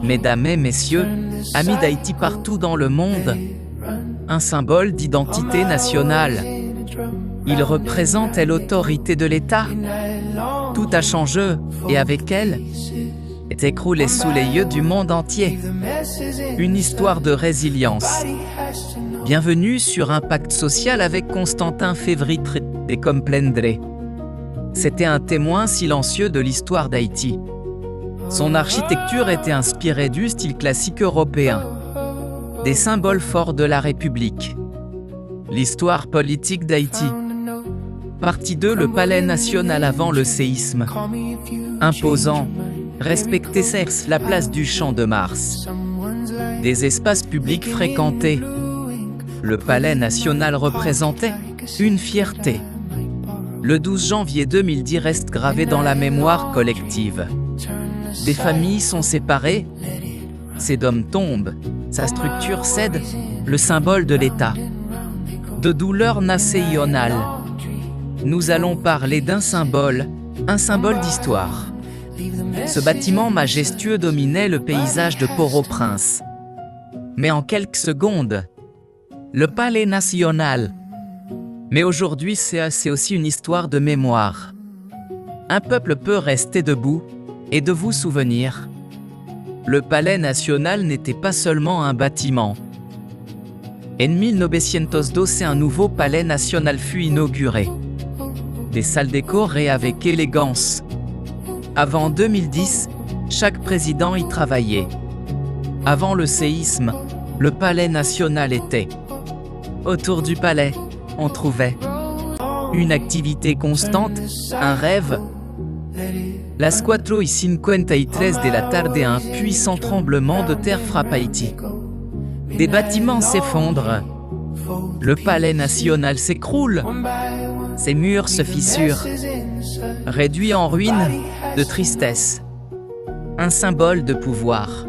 Mesdames et messieurs, amis d'Haïti partout dans le monde, un symbole d'identité nationale. Il représente l'autorité de l'État. Tout a changé, et avec elle, est écroulé sous les yeux du monde entier. Une histoire de résilience. Bienvenue sur Impact Social avec Constantin Février et Comprendre. C'était un témoin silencieux de l'histoire d'Haïti. Son architecture était inspirée du style classique européen, des symboles forts de la République. L'histoire politique d'Haïti. Partie 2, le palais national avant le séisme. Imposant, respecté sexe, la place du Champ de Mars. Des espaces publics fréquentés. Le palais national représentait une fierté. Le 12 janvier 2010 reste gravé dans la mémoire collective. Des familles sont séparées, ces dômes tombent, sa structure cède, le symbole de l'État. De douleur nationale. Nous allons parler d'un symbole d'histoire. Ce bâtiment majestueux dominait le paysage de Port-au-Prince. Mais en quelques secondes, le palais national. Mais aujourd'hui, c'est aussi une histoire de mémoire. Un peuple peut rester debout et de vous souvenir. Le palais national n'était pas seulement un bâtiment. En 1912, un nouveau palais national fut inauguré. Des salles décorées avec élégance. Avant 2010, chaque président y travaillait. Avant le séisme, le palais national était. Autour du palais, on trouvait une activité constante, un rêve. Las 4:53 de la tarde, un puissant tremblement de terre frappe Haïti. Des bâtiments s'effondrent. Le palais national s'écroule. Ses murs se fissurent. Réduit en ruines, de tristesse. Un symbole de pouvoir.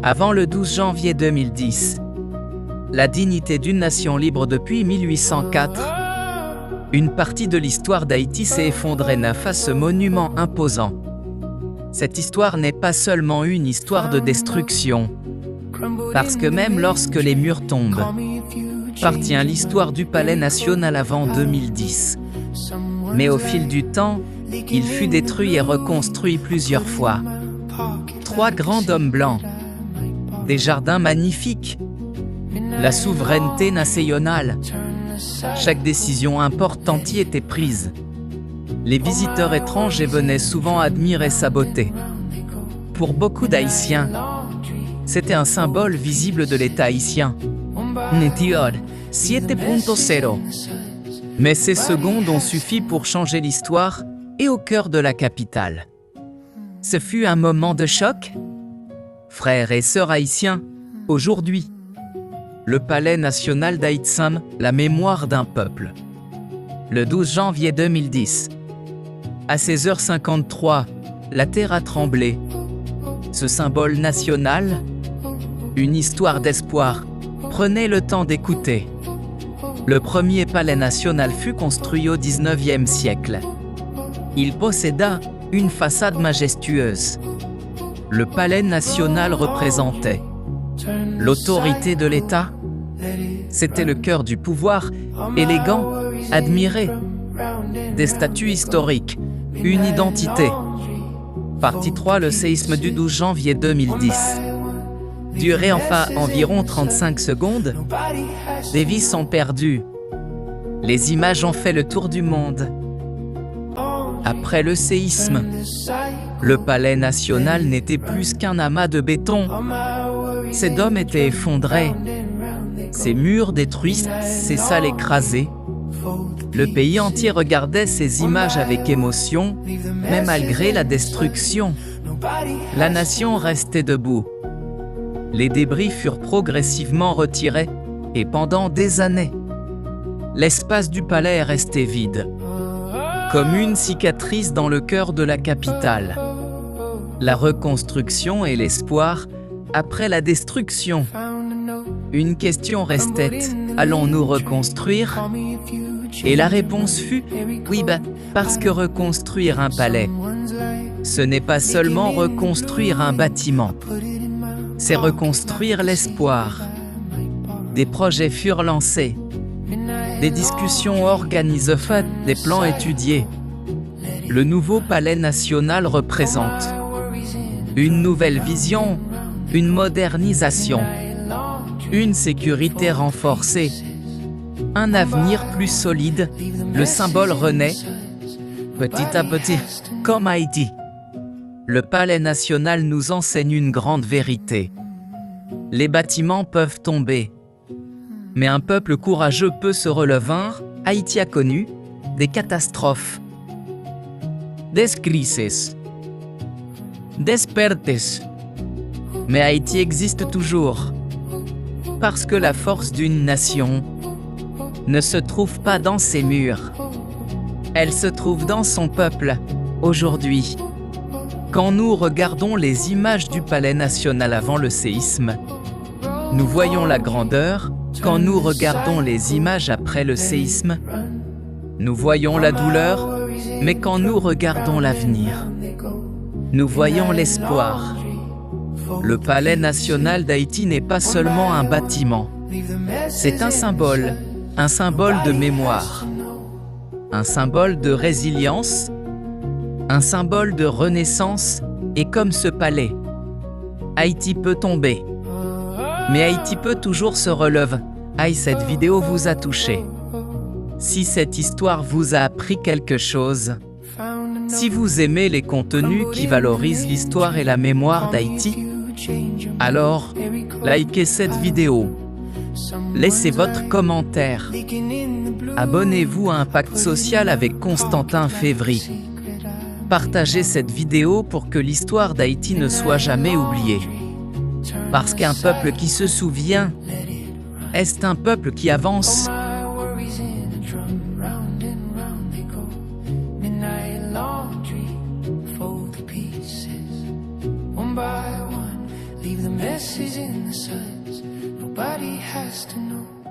Avant le 12 janvier 2010, la dignité d'une nation libre depuis 1804, une partie de l'histoire d'Haïti s'est effondrée face à ce monument imposant. Cette histoire n'est pas seulement une histoire de destruction, parce que même lorsque les murs tombent, appartient l'histoire du palais national avant 2010. Mais au fil du temps, il fut détruit et reconstruit plusieurs fois. 3 grands dômes blancs, des jardins magnifiques, la souveraineté nationale. Chaque décision importante y était prise. Les visiteurs étrangers venaient souvent admirer sa beauté. Pour beaucoup d'Haïtiens, c'était un symbole visible de l'État haïtien. Netior 7.0. Mais ces secondes ont suffi pour changer l'histoire et au cœur de la capitale. Ce fut un moment de choc. Frères et sœurs haïtiens, aujourd'hui, le palais national d'Haïti, la mémoire d'un peuple. Le 12 janvier 2010, à 16h53, la terre a tremblé. Ce symbole national, une histoire d'espoir, prenez le temps d'écouter. Le premier palais national fut construit au XIXe siècle. Il posséda une façade majestueuse. Le palais national représentait l'autorité de l'État. C'était le cœur du pouvoir, élégant, admiré. Des statues historiques, une identité. Partie 3, le séisme du 12 janvier 2010. Duré environ 35 secondes, des vies sont perdues. Les images ont fait le tour du monde. Après le séisme, le palais national n'était plus qu'un amas de béton. Ses dômes étaient effondrés. Ses murs détruits, ses salles écrasées. Le pays entier regardait ces images avec émotion, mais malgré la destruction, la nation restait debout. Les débris furent progressivement retirés, et pendant des années, l'espace du palais est resté vide, comme une cicatrice dans le cœur de la capitale. La reconstruction et l'espoir après la destruction. Une question restait, allons-nous reconstruire? Et la réponse fut, oui, parce que reconstruire un palais, ce n'est pas seulement reconstruire un bâtiment, c'est reconstruire l'espoir. Des projets furent lancés, des discussions organisées, des plans étudiés. Le nouveau palais national représente une nouvelle vision, une modernisation, une sécurité renforcée, un avenir plus solide. Le symbole renaît petit à petit, comme Haïti. Le palais national nous enseigne une grande vérité. Les bâtiments peuvent tomber, mais un peuple courageux peut se relever. Haïti a connu des catastrophes, des crises, des pertes. Mais Haïti existe toujours, parce que la force d'une nation ne se trouve pas dans ses murs. Elle se trouve dans son peuple, aujourd'hui. Quand nous regardons les images du palais national avant le séisme, nous voyons la grandeur. Quand nous regardons les images après le séisme, nous voyons la douleur. Mais quand nous regardons l'avenir, nous voyons l'espoir. Le palais national d'Haïti n'est pas seulement un bâtiment. C'est un symbole de mémoire, un symbole de résilience, un symbole de renaissance. Et comme ce palais, Haïti peut tomber, mais Haïti peut toujours se relever. Cette vidéo vous a touché. Si cette histoire vous a appris quelque chose, si vous aimez les contenus qui valorisent l'histoire et la mémoire d'Haïti, alors likez cette vidéo. Laissez votre commentaire. Abonnez-vous à Impact Social avec Constantin Févry. Partagez cette vidéo pour que l'histoire d'Haïti ne soit jamais oubliée. Parce qu'un peuple qui se souvient est un peuple qui avance. Leave the messes in the suds. Nobody has to know.